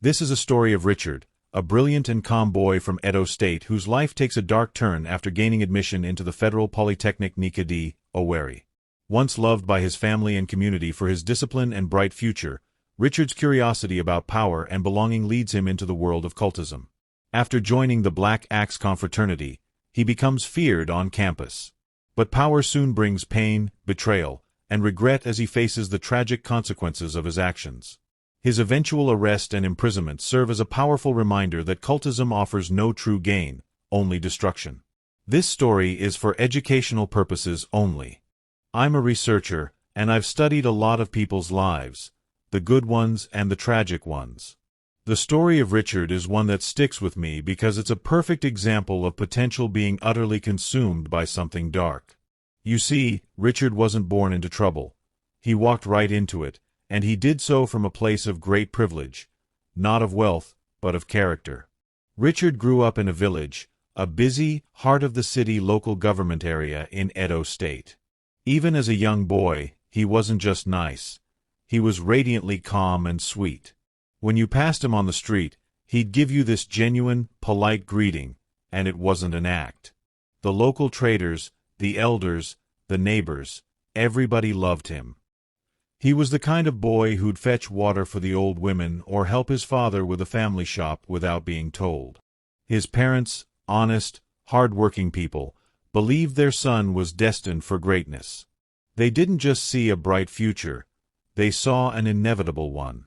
This is a story of Richard, a brilliant and calm boy from Edo State whose life takes a dark turn after gaining admission into the Federal Polytechnic Nekede Owerri. Once loved by his family and community for his discipline and bright future, Richard's curiosity about power and belonging leads him into the world of cultism. After joining the Black Axe Confraternity, he becomes feared on campus. But power soon brings pain, betrayal, and regret as he faces the tragic consequences of his actions. His eventual arrest and imprisonment serve as a powerful reminder that cultism offers no true gain, only destruction. This story is for educational purposes only. I'm a researcher, and I've studied a lot of people's lives, the good ones and the tragic ones. The story of Richard is one that sticks with me because it's a perfect example of potential being utterly consumed by something dark. You see, Richard wasn't born into trouble. He walked right into it, and he did so from a place of great privilege, not of wealth, but of character. Richard grew up in a village, a busy, heart-of-the-city local government area in Edo State. Even as a young boy, he wasn't just nice. He was radiantly calm and sweet. When you passed him on the street, he'd give you this genuine, polite greeting, and it wasn't an act. The local traders, the elders, the neighbors, everybody loved him. He was the kind of boy who'd fetch water for the old women or help his father with a family shop without being told. His parents, honest, hard-working people, believed their son was destined for greatness. They didn't just see a bright future, they saw an inevitable one.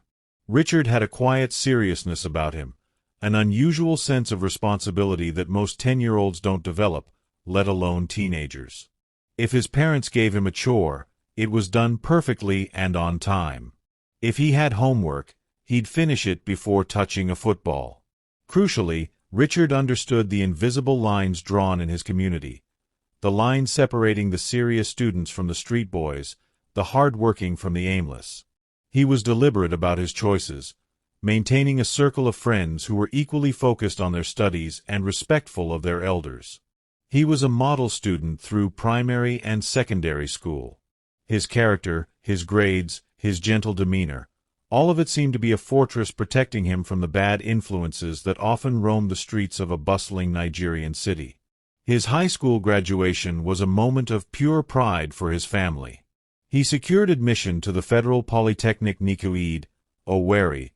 Richard had a quiet seriousness about him, an unusual sense of responsibility that most 10-year-olds don't develop, let alone teenagers. If his parents gave him a chore, it was done perfectly and on time. If he had homework, he'd finish it before touching a football. Crucially, Richard understood the invisible lines drawn in his community, the lines separating the serious students from the street boys, the hard-working from the aimless. He was deliberate about his choices, maintaining a circle of friends who were equally focused on their studies and respectful of their elders. He was a model student through primary and secondary school. His character, his grades, his gentle demeanor, all of it seemed to be a fortress protecting him from the bad influences that often roamed the streets of a bustling Nigerian city. His high school graduation was a moment of pure pride for his family. He secured admission to the Federal Polytechnic Nekede Owerri,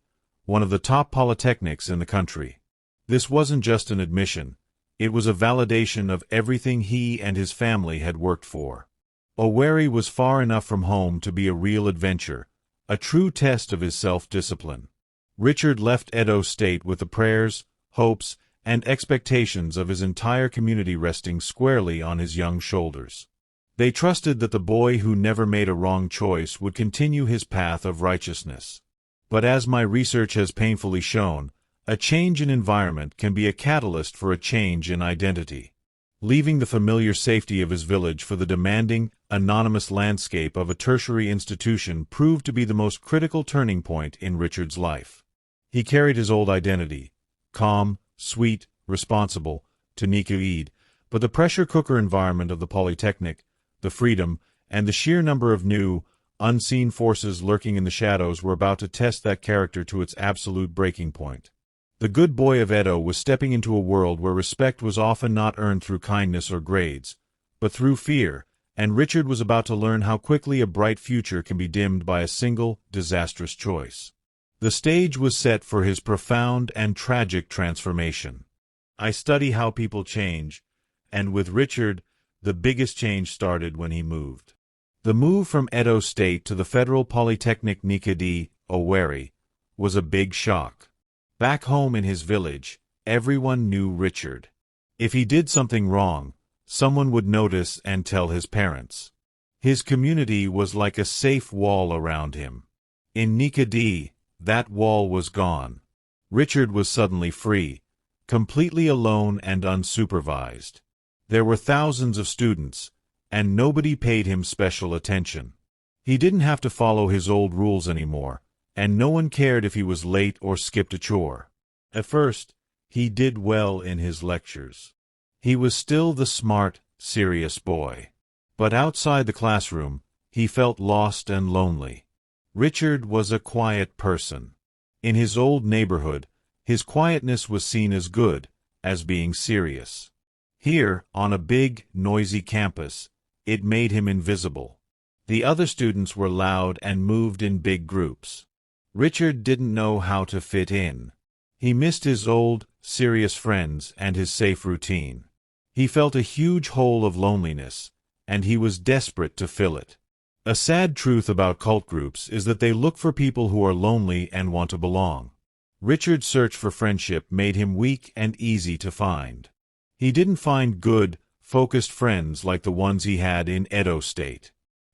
one of the top polytechnics in the country. This wasn't just an admission, it was a validation of everything he and his family had worked for. Owerri was far enough from home to be a real adventure, a true test of his self-discipline. Richard left Edo State with the prayers, hopes, and expectations of his entire community resting squarely on his young shoulders. They trusted that the boy who never made a wrong choice would continue his path of righteousness. But as my research has painfully shown, a change in environment can be a catalyst for a change in identity. Leaving the familiar safety of his village for the demanding, anonymous landscape of a tertiary institution proved to be the most critical turning point in Richard's life. He carried his old identity, calm, sweet, responsible, to Nekede, but the pressure cooker environment of the Polytechnic, the freedom, and the sheer number of new, unseen forces lurking in the shadows were about to test that character to its absolute breaking point. The good boy of Edo was stepping into a world where respect was often not earned through kindness or grades, but through fear, and Richard was about to learn how quickly a bright future can be dimmed by a single, disastrous choice. The stage was set for his profound and tragic transformation. I study how people change, and with Richard, the biggest change started when he moved. The move from Edo State to the Federal Polytechnic Nekede Owerri was a big shock. Back home in his village, everyone knew Richard. If he did something wrong, someone would notice and tell his parents. His community was like a safe wall around him. In Nekede, that wall was gone. Richard was suddenly free, completely alone and unsupervised. There were thousands of students, and nobody paid him special attention. He didn't have to follow his old rules anymore, and no one cared if he was late or skipped a chore. At first, he did well in his lectures. He was still the smart, serious boy. But outside the classroom, he felt lost and lonely. Richard was a quiet person. In his old neighborhood, his quietness was seen as good, as being serious. Here, on a big, noisy campus, it made him invisible. The other students were loud and moved in big groups. Richard didn't know how to fit in. He missed his old, serious friends and his safe routine. He felt a huge hole of loneliness, and he was desperate to fill it. A sad truth about cult groups is that they look for people who are lonely and want to belong. Richard's search for friendship made him weak and easy to find. He didn't find good, focused friends like the ones he had in Edo State.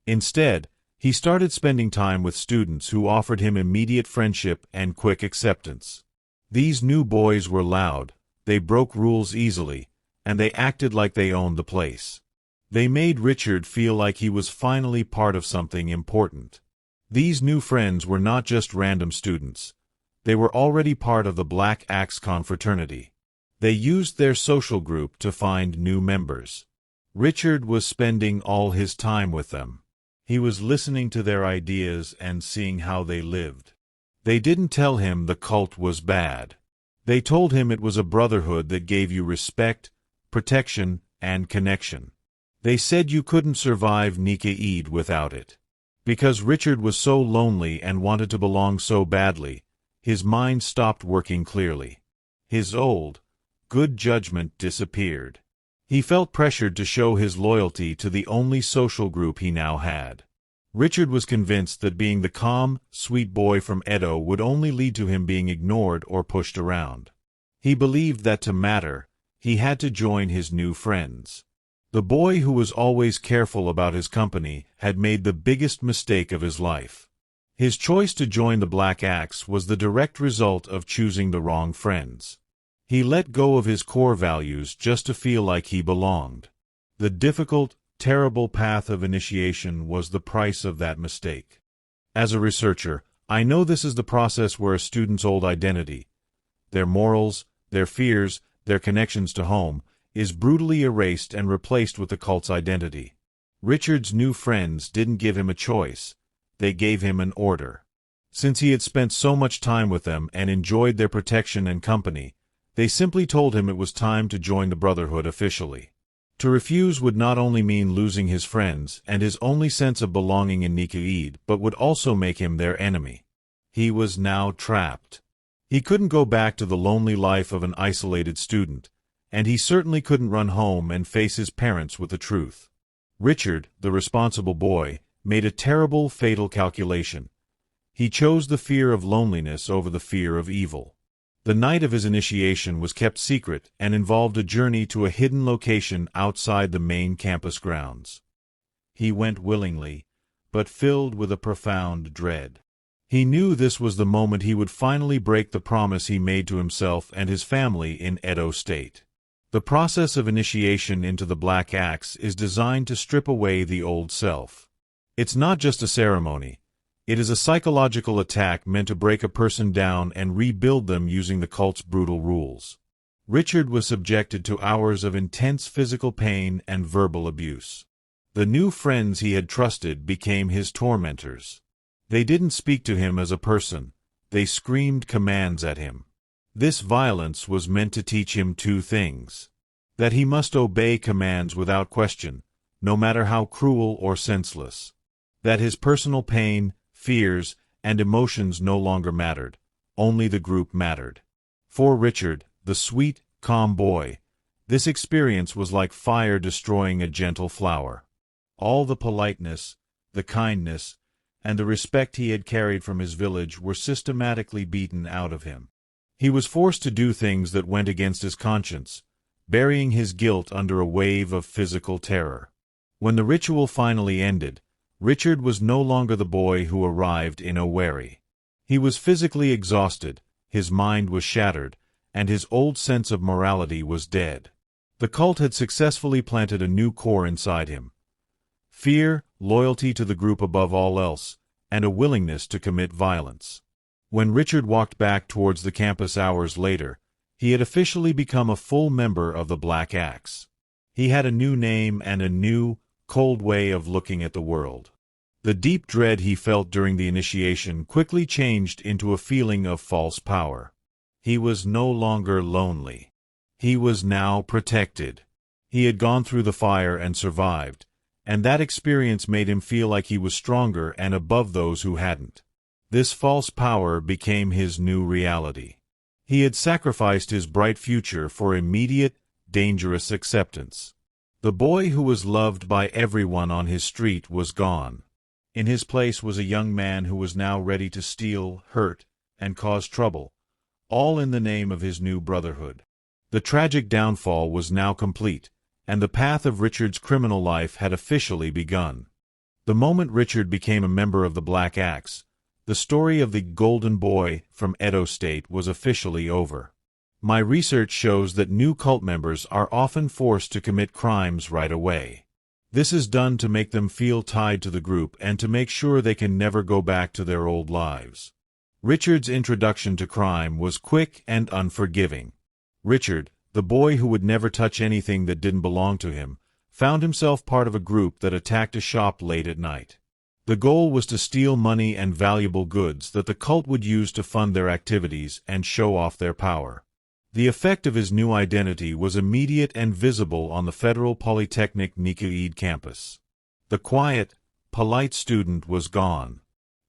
Instead, he started spending time with students who offered him immediate friendship and quick acceptance. These new boys were loud, they broke rules easily, and they acted like they owned the place. They made Richard feel like he was finally part of something important. These new friends were not just random students. They were already part of the Black Axe Confraternity. They used their social group to find new members. Richard was spending all his time with them. He was listening to their ideas and seeing how they lived. They didn't tell him the cult was bad. They told him it was a brotherhood that gave you respect, protection, and connection. They said you couldn't survive Nekede without it. Because Richard was so lonely and wanted to belong so badly, his mind stopped working clearly. His old, good judgment disappeared. He felt pressured to show his loyalty to the only social group he now had. Richard was convinced that being the calm, sweet boy from Edo would only lead to him being ignored or pushed around. He believed that to matter, he had to join his new friends. The boy who was always careful about his company had made the biggest mistake of his life. His choice to join the Black Axe was the direct result of choosing the wrong friends. He let go of his core values just to feel like he belonged. The difficult, terrible path of initiation was the price of that mistake. As a researcher, I know this is the process where a student's old identity, their morals, their fears, their connections to home, is brutally erased and replaced with the cult's identity. Richard's new friends didn't give him a choice. They gave him an order. Since he had spent so much time with them and enjoyed their protection and company, they simply told him it was time to join the Brotherhood officially. To refuse would not only mean losing his friends and his only sense of belonging in Nekede, but would also make him their enemy. He was now trapped. He couldn't go back to the lonely life of an isolated student, and he certainly couldn't run home and face his parents with the truth. Richard, the responsible boy, made a terrible, fatal calculation. He chose the fear of loneliness over the fear of evil. The night of his initiation was kept secret and involved a journey to a hidden location outside the main campus grounds. He went willingly, but filled with a profound dread. He knew this was the moment he would finally break the promise he made to himself and his family in Edo State. The process of initiation into the Black Axe is designed to strip away the old self. It's not just a ceremony. It is a psychological attack meant to break a person down and rebuild them using the cult's brutal rules. Richard was subjected to hours of intense physical pain and verbal abuse. The new friends he had trusted became his tormentors. They didn't speak to him as a person. They screamed commands at him. This violence was meant to teach him two things: that he must obey commands without question, no matter how cruel or senseless; that his personal pain, fears, and emotions no longer mattered, only the group mattered. For Richard, the sweet, calm boy, this experience was like fire destroying a gentle flower. All the politeness, the kindness, and the respect he had carried from his village were systematically beaten out of him. He was forced to do things that went against his conscience, burying his guilt under a wave of physical terror. When the ritual finally ended, Richard was no longer the boy who arrived in Owerri. He was physically exhausted, his mind was shattered, and his old sense of morality was dead. The cult had successfully planted a new core inside him: fear, loyalty to the group above all else, and a willingness to commit violence. When Richard walked back towards the campus hours later, he had officially become a full member of the Black Axe. He had a new name and a new, cold way of looking at the world. The deep dread he felt during the initiation quickly changed into a feeling of false power. He was no longer lonely. He was now protected. He had gone through the fire and survived, and that experience made him feel like he was stronger and above those who hadn't. This false power became his new reality. He had sacrificed his bright future for immediate, dangerous acceptance. The boy who was loved by everyone on his street was gone. In his place was a young man who was now ready to steal, hurt, and cause trouble, all in the name of his new brotherhood. The tragic downfall was now complete, and the path of Richard's criminal life had officially begun. The moment Richard became a member of the Black Axe, the story of the Golden Boy from Edo State was officially over. My research shows that new cult members are often forced to commit crimes right away. This is done to make them feel tied to the group and to make sure they can never go back to their old lives. Richard's introduction to crime was quick and unforgiving. Richard, the boy who would never touch anything that didn't belong to him, found himself part of a group that attacked a shop late at night. The goal was to steal money and valuable goods that the cult would use to fund their activities and show off their power. The effect of his new identity was immediate and visible on the Federal Polytechnic Nekede campus. The quiet, polite student was gone.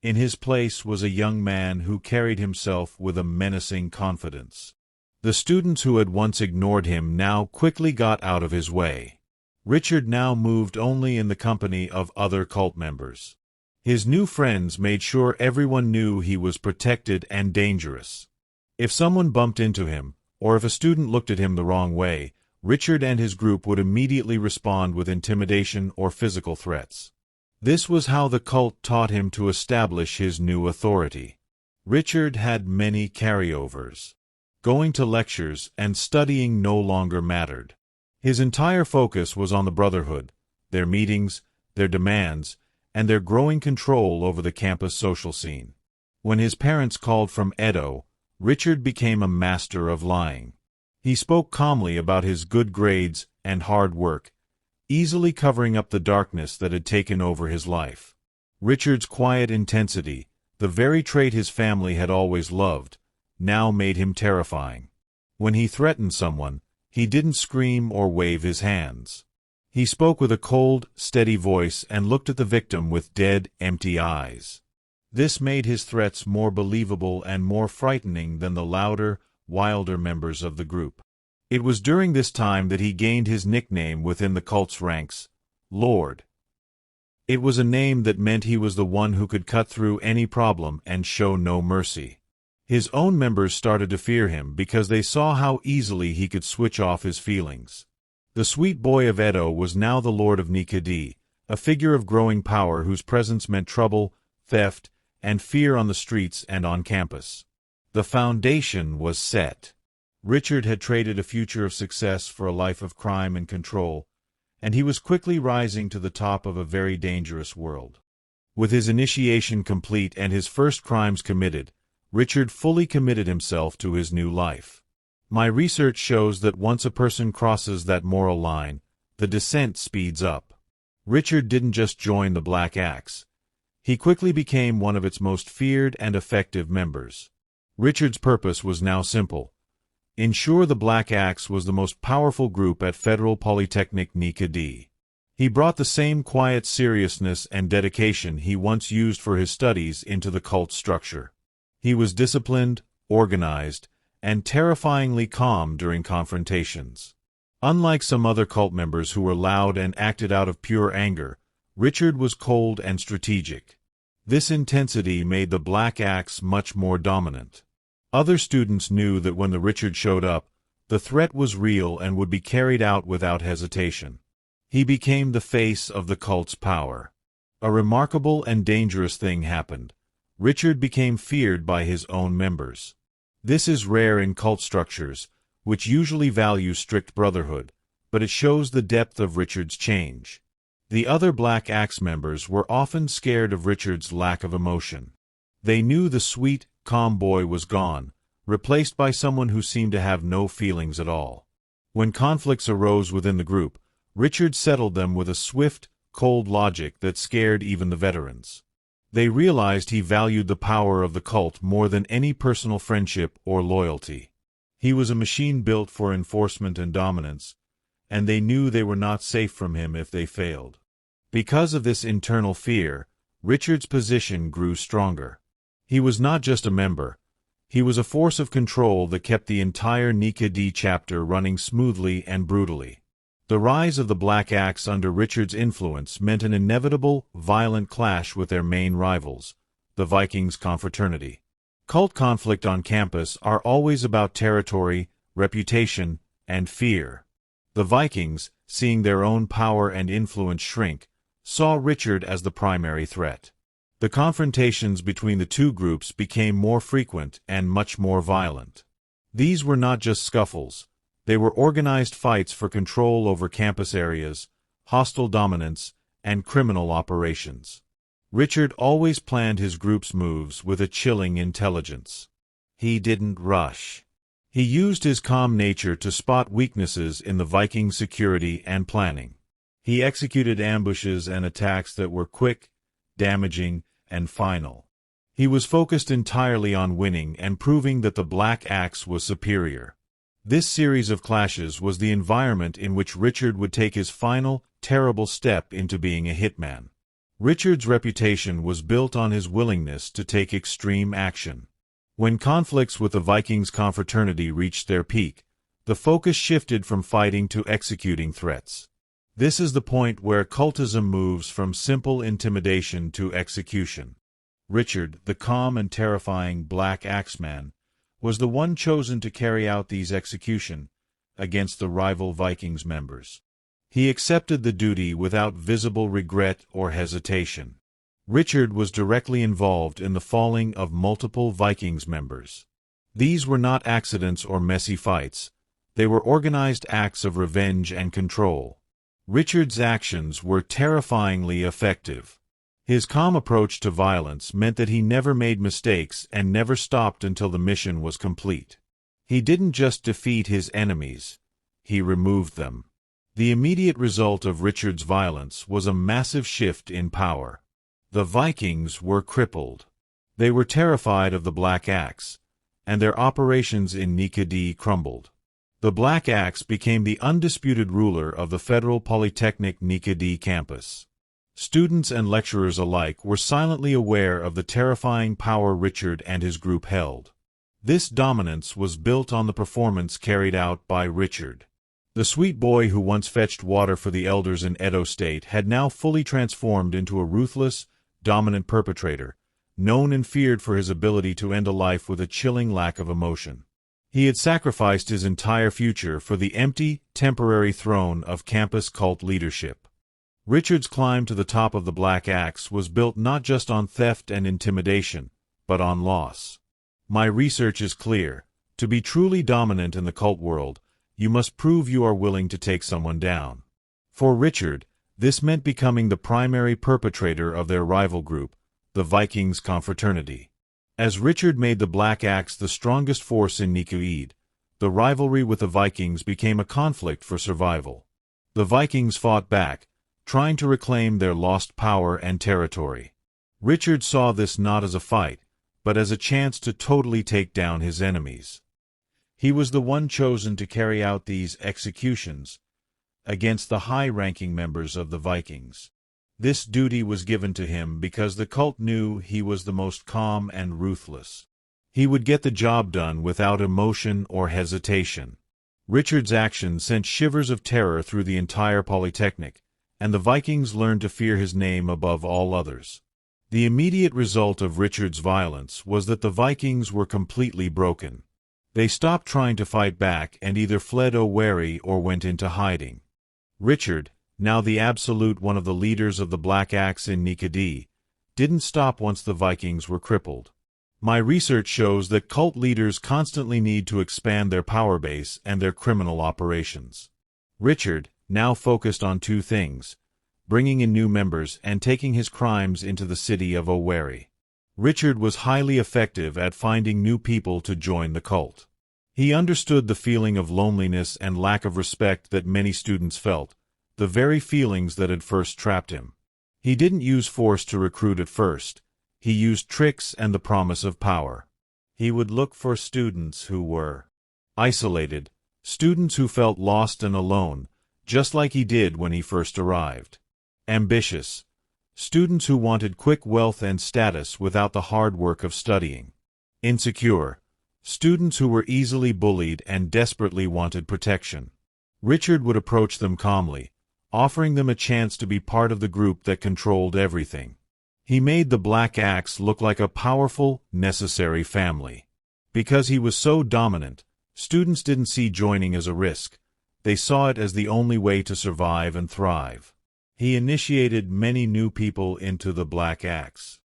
In his place was a young man who carried himself with a menacing confidence. The students who had once ignored him now quickly got out of his way. Richard now moved only in the company of other cult members. His new friends made sure everyone knew he was protected and dangerous. If someone bumped into him, or if a student looked at him the wrong way, Richard and his group would immediately respond with intimidation or physical threats. This was how the cult taught him to establish his new authority. Richard had many carryovers. Going to lectures and studying no longer mattered. His entire focus was on the Brotherhood, their meetings, their demands, and their growing control over the campus social scene. When his parents called from Edo, Richard became a master of lying. He spoke calmly about his good grades and hard work, easily covering up the darkness that had taken over his life. Richard's quiet intensity, the very trait his family had always loved, now made him terrifying. When he threatened someone, he didn't scream or wave his hands. He spoke with a cold, steady voice and looked at the victim with dead, empty eyes. This made his threats more believable and more frightening than the louder, wilder members of the group. It was during this time that he gained his nickname within the cult's ranks, Lord. It was a name that meant he was the one who could cut through any problem and show no mercy. His own members started to fear him because they saw how easily he could switch off his feelings. The sweet boy of Edo was now the Lord of Nekede, a figure of growing power whose presence meant trouble, theft, and fear on the streets and on campus. The foundation was set. Richard had traded a future of success for a life of crime and control, and he was quickly rising to the top of a very dangerous world. With his initiation complete and his first crimes committed, Richard fully committed himself to his new life. My research shows that once a person crosses that moral line, the descent speeds up. Richard didn't just join the Black Axe. He quickly became one of its most feared and effective members. Richard's purpose was now simple: ensure the Black Axe was the most powerful group at Federal Polytechnic Nekede. He brought the same quiet seriousness and dedication he once used for his studies into the cult structure. He was disciplined, organized, and terrifyingly calm during confrontations. Unlike some other cult members who were loud and acted out of pure anger, Richard was cold and strategic. This intensity made the Black Axe much more dominant. Other students knew that when the Richard showed up, the threat was real and would be carried out without hesitation. He became the face of the cult's power. A remarkable and dangerous thing happened. Richard became feared by his own members. This is rare in cult structures, which usually value strict brotherhood, but it shows the depth of Richard's change. The other Black Axe members were often scared of Richard's lack of emotion. They knew the sweet, calm boy was gone, replaced by someone who seemed to have no feelings at all. When conflicts arose within the group, Richard settled them with a swift, cold logic that scared even the veterans. They realized he valued the power of the cult more than any personal friendship or loyalty. He was a machine built for enforcement and dominance, and they knew they were not safe from him if they failed. Because of this internal fear, Richard's position grew stronger. He was not just a member. He was a force of control that kept the entire Nekede chapter running smoothly and brutally. The rise of the Black Axe under Richard's influence meant an inevitable, violent clash with their main rivals, the Vikings Confraternity. Cult conflict on campus are always about territory, reputation, and fear. The Vikings, seeing their own power and influence shrink, saw Richard as the primary threat. The confrontations between the two groups became more frequent and much more violent. These were not just scuffles. They were organized fights for control over campus areas, hostile dominance, and criminal operations. Richard always planned his group's moves with a chilling intelligence. He didn't rush. He used his calm nature to spot weaknesses in the Viking security and planning. He executed ambushes and attacks that were quick, damaging, and final. He was focused entirely on winning and proving that the Black Axe was superior. This series of clashes was the environment in which Richard would take his final, terrible step into being a hitman. Richard's reputation was built on his willingness to take extreme action. When conflicts with the Vikings Confraternity reached their peak, the focus shifted from fighting to executing threats. This is the point where cultism moves from simple intimidation to execution. Richard, the calm and terrifying Black Axeman, was the one chosen to carry out these executions against the rival Vikings members. He accepted the duty without visible regret or hesitation. Richard was directly involved in the falling of multiple Vikings members. These were not accidents or messy fights. They were organized acts of revenge and control. Richard's actions were terrifyingly effective. His calm approach to violence meant that he never made mistakes and never stopped until the mission was complete. He didn't just defeat his enemies, he removed them. The immediate result of Richard's violence was a massive shift in power. The Vikings were crippled. They were terrified of the Black Axe, and their operations in Nekede crumbled. The Black Axe became the undisputed ruler of the Federal Polytechnic Nekede campus. Students and lecturers alike were silently aware of the terrifying power Richard and his group held. This dominance was built on the performance carried out by Richard. The sweet boy who once fetched water for the elders in Edo State had now fully transformed into a ruthless, dominant perpetrator, known and feared for his ability to end a life with a chilling lack of emotion. He had sacrificed his entire future for the empty, temporary throne of campus cult leadership. Richard's climb to the top of the Black Axe was built not just on theft and intimidation, but on loss. My research is clear. To be truly dominant in the cult world, you must prove you are willing to take someone down. For Richard, this meant becoming the primary perpetrator of their rival group, the Vikings Confraternity. As Richard made the Black Axe the strongest force in Nekede, the rivalry with the Vikings became a conflict for survival. The Vikings fought back, trying to reclaim their lost power and territory. Richard saw this not as a fight, but as a chance to totally take down his enemies. He was the one chosen to carry out these executions against the high-ranking members of the Vikings. This duty was given to him because the cult knew he was the most calm and ruthless. He would get the job done without emotion or hesitation. Richard's action sent shivers of terror through the entire Polytechnic, and the Vikings learned to fear his name above all others. The immediate result of Richard's violence was that the Vikings were completely broken. They stopped trying to fight back and either fled Owerri or went into hiding. Richard, now the absolute one of the leaders of the Black Axe in Nekede, didn't stop once the Vikings were crippled. My research shows that cult leaders constantly need to expand their power base and their criminal operations. Richard, now focused on two things: bringing in new members and taking his crimes into the city of Owerri. Richard was highly effective at finding new people to join the cult. He understood the feeling of loneliness and lack of respect that many students felt, the very feelings that had first trapped him. He didn't use force to recruit at first. He used tricks and the promise of power. He would look for students who were isolated, students who felt lost and alone, just like he did when he first arrived. Ambitious, students who wanted quick wealth and status without the hard work of studying. Insecure, students who were easily bullied and desperately wanted protection. Richard would approach them calmly, offering them a chance to be part of the group that controlled everything. He made the Black Axe look like a powerful, necessary family. Because he was so dominant, students didn't see joining as a risk. They saw it as the only way to survive and thrive. He initiated many new people into the Black Axe.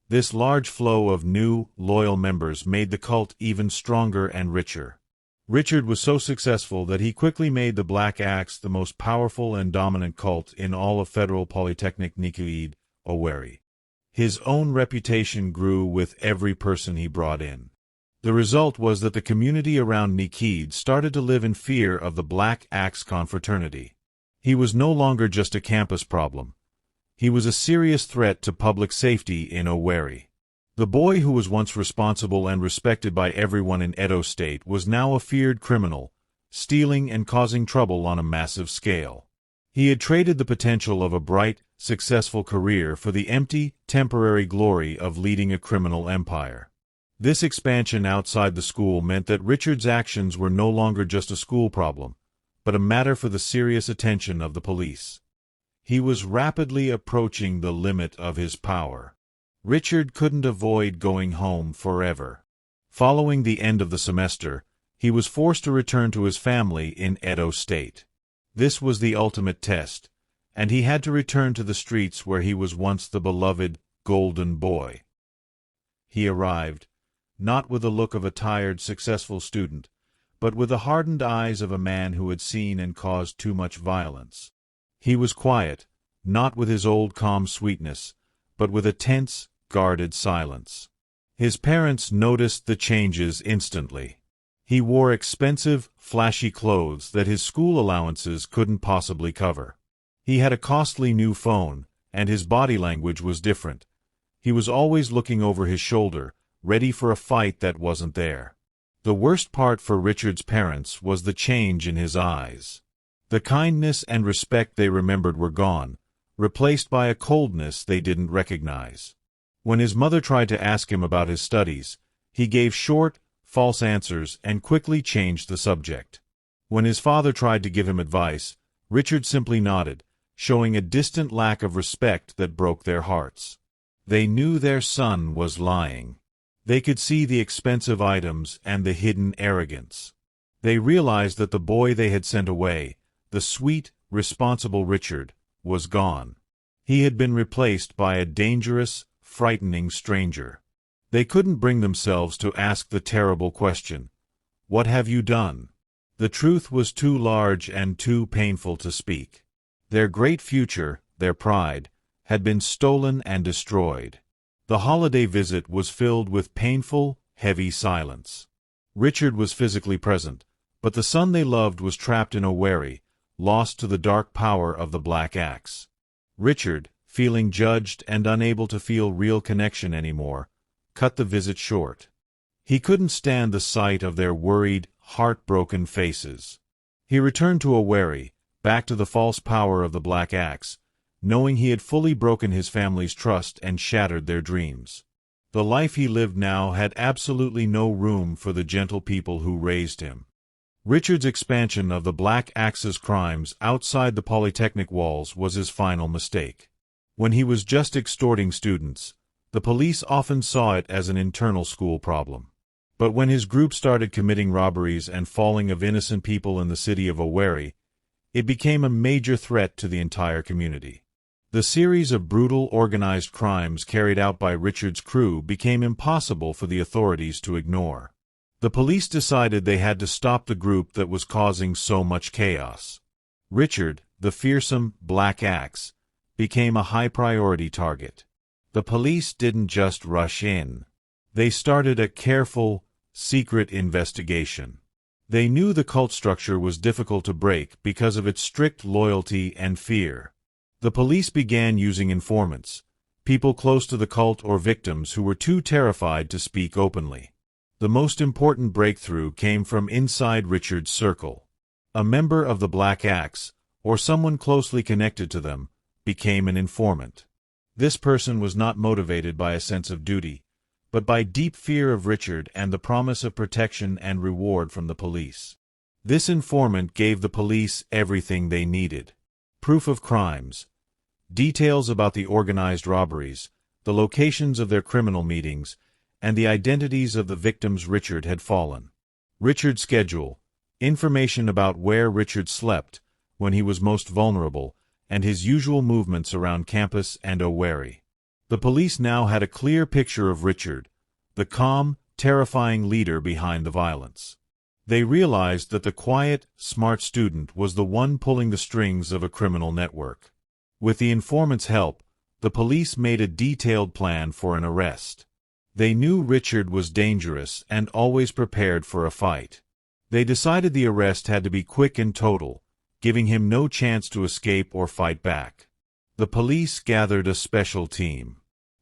This large flow of new, loyal members made the cult even stronger and richer. Richard was so successful that he quickly made the Black Axe the most powerful and dominant cult in all of Federal Polytechnic Nekede Owerri. His own reputation grew with every person he brought in. The result was that the community around Nekede started to live in fear of the Black Axe Confraternity. He was no longer just a campus problem. He was a serious threat to public safety in Owerri. The boy who was once responsible and respected by everyone in Edo State was now a feared criminal, stealing and causing trouble on a massive scale. He had traded the potential of a bright, successful career for the empty, temporary glory of leading a criminal empire. This expansion outside the school meant that Richard's actions were no longer just a school problem, but a matter for the serious attention of the police. He was rapidly approaching the limit of his power. Richard couldn't avoid going home forever. Following the end of the semester, he was forced to return to his family in Edo State. This was the ultimate test, and he had to return to the streets where he was once the beloved, golden boy. He arrived, not with the look of a tired, successful student, but with the hardened eyes of a man who had seen and caused too much violence. He was quiet, not with his old calm sweetness, but with a tense, guarded silence. His parents noticed the changes instantly. He wore expensive, flashy clothes that his school allowances couldn't possibly cover. He had a costly new phone, and his body language was different. He was always looking over his shoulder, ready for a fight that wasn't there. The worst part for Richard's parents was the change in his eyes. The kindness and respect they remembered were gone, replaced by a coldness they didn't recognize. When his mother tried to ask him about his studies, he gave short, false answers and quickly changed the subject. When his father tried to give him advice, Richard simply nodded, showing a distant lack of respect that broke their hearts. They knew their son was lying. They could see the expensive items and the hidden arrogance. They realized that the boy they had sent away, the sweet, responsible Richard, was gone. He had been replaced by a dangerous, frightening stranger. They couldn't bring themselves to ask the terrible question, "What have you done?" The truth was too large and too painful to speak. Their great future, their pride, had been stolen and destroyed. The holiday visit was filled with painful, heavy silence. Richard was physically present, but the son they loved was trapped in Owerri, lost to the dark power of the Black Axe. Richard, feeling judged and unable to feel real connection anymore, cut the visit short. He couldn't stand the sight of their worried, heartbroken faces. He returned to Owerri, back to the false power of the Black Axe, knowing he had fully broken his family's trust and shattered their dreams. The life he lived now had absolutely no room for the gentle people who raised him. Richard's expansion of the Black Axe's crimes outside the Polytechnic walls was his final mistake. When he was just extorting students, the police often saw it as an internal school problem. But when his group started committing robberies and falling of innocent people in the city of Owerri, it became a major threat to the entire community. The series of brutal, organized crimes carried out by Richard's crew became impossible for the authorities to ignore. The police decided they had to stop the group that was causing so much chaos. Richard, the fearsome Black Axe, became a high-priority target. The police didn't just rush in. They started a careful, secret investigation. They knew the cult structure was difficult to break because of its strict loyalty and fear. The police began using informants, people close to the cult or victims who were too terrified to speak openly. The most important breakthrough came from inside Richard's circle. A member of the Black Axe, or someone closely connected to them, became an informant. This person was not motivated by a sense of duty, but by deep fear of Richard and the promise of protection and reward from the police. This informant gave the police everything they needed: proof of crimes, details about the organized robberies, the locations of their criminal meetings, and the identities of the victims Richard had fallen. Richard's schedule, information about where Richard slept when he was most vulnerable, and his usual movements around campus and Owerri. The police now had a clear picture of Richard, the calm, terrifying leader behind the violence. They realized that the quiet, smart student was the one pulling the strings of a criminal network. With the informant's help, the police made a detailed plan for an arrest. They knew Richard was dangerous and always prepared for a fight. They decided the arrest had to be quick and total, giving him no chance to escape or fight back. The police gathered a special team.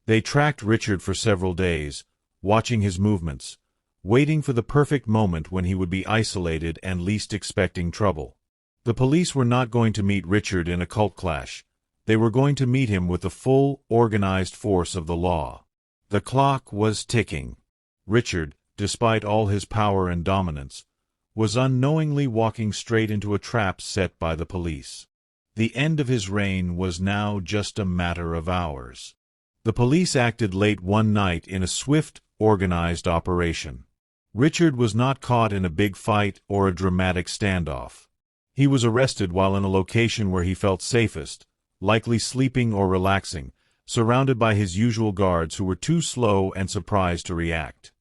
They tracked Richard for several days, watching his movements, waiting for the perfect moment when he would be isolated and least expecting trouble. The police were not going to meet Richard in a cult clash. They were going to meet him with the full, organized force of the law. The clock was ticking. Richard, despite all his power and dominance, was unknowingly walking straight into a trap set by the police. The end of his reign was now just a matter of hours. The police acted late one night in a swift, organized operation. Richard was not caught in a big fight or a dramatic standoff. He was arrested while in a location where he felt safest, likely sleeping or relaxing, surrounded by his usual guards who were too slow and surprised to react.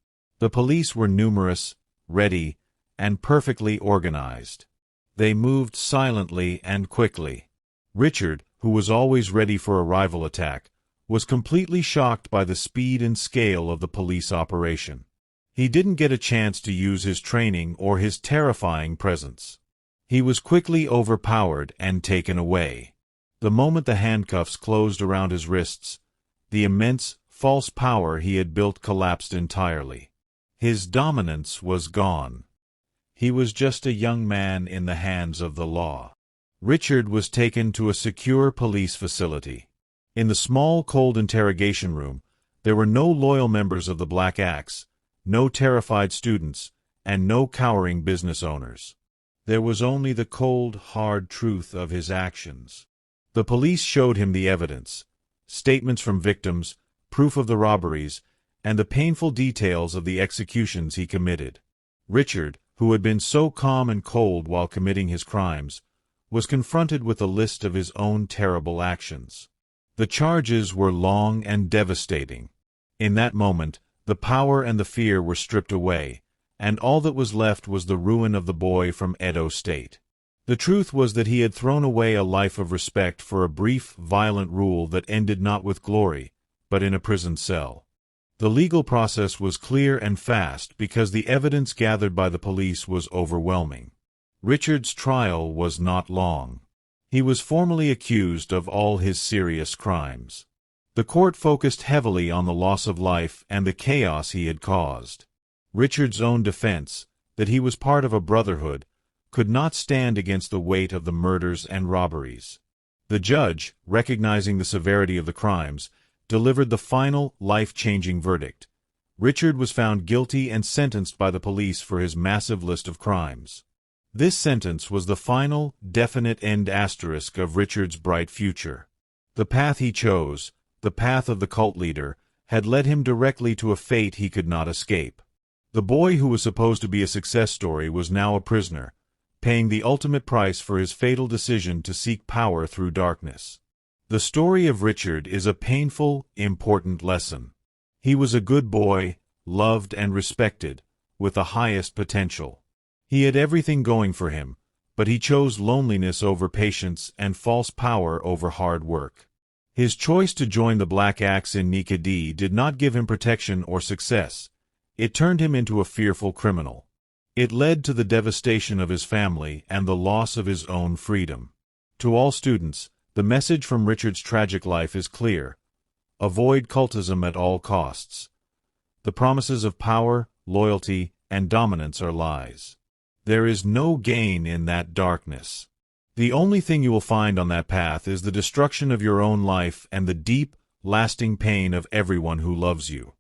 The police were numerous, ready, and perfectly organized. They moved silently and quickly. Richard, who was always ready for a rival attack, was completely shocked by the speed and scale of the police operation. He didn't get a chance to use his training or his terrifying presence. He was quickly overpowered and taken away. The moment the handcuffs closed around his wrists, the immense, false power he had built collapsed entirely. His dominance was gone. He was just a young man in the hands of the law. Richard was taken to a secure police facility. In the small, cold interrogation room, there were no loyal members of the Black Axe, no terrified students, and no cowering business owners. There was only the cold, hard truth of his actions. The police showed him the evidence, statements from victims, proof of the robberies, and the painful details of the executions he committed. Richard, who had been so calm and cold while committing his crimes, was confronted with a list of his own terrible actions. The charges were long and devastating. In that moment, the power and the fear were stripped away, and all that was left was the ruin of the boy from Edo State. The truth was that he had thrown away a life of respect for a brief, violent rule that ended not with glory, but in a prison cell. The legal process was clear and fast because the evidence gathered by the police was overwhelming. Richard's trial was not long. He was formally accused of all his serious crimes. The court focused heavily on the loss of life and the chaos he had caused. Richard's own defense, that he was part of a brotherhood, could not stand against the weight of the murders and robberies. The judge, recognizing the severity of the crimes, delivered the final, life-changing verdict. Richard was found guilty and sentenced by the police for his massive list of crimes. This sentence was the final, definite end asterisk of Richard's bright future. The path he chose, the path of the cult leader, had led him directly to a fate he could not escape. The boy who was supposed to be a success story was now a prisoner, paying the ultimate price for his fatal decision to seek power through darkness. The story of Richard is a painful, important lesson. He was a good boy, loved and respected, with the highest potential. He had everything going for him, but he chose loneliness over patience and false power over hard work. His choice to join the Black Axe in Nekede did not give him protection or success. It turned him into a fearful criminal. It led to the devastation of his family and the loss of his own freedom. To all students, the message from Richard's tragic life is clear. Avoid cultism at all costs. The promises of power, loyalty, and dominance are lies. There is no gain in that darkness. The only thing you will find on that path is the destruction of your own life and the deep, lasting pain of everyone who loves you.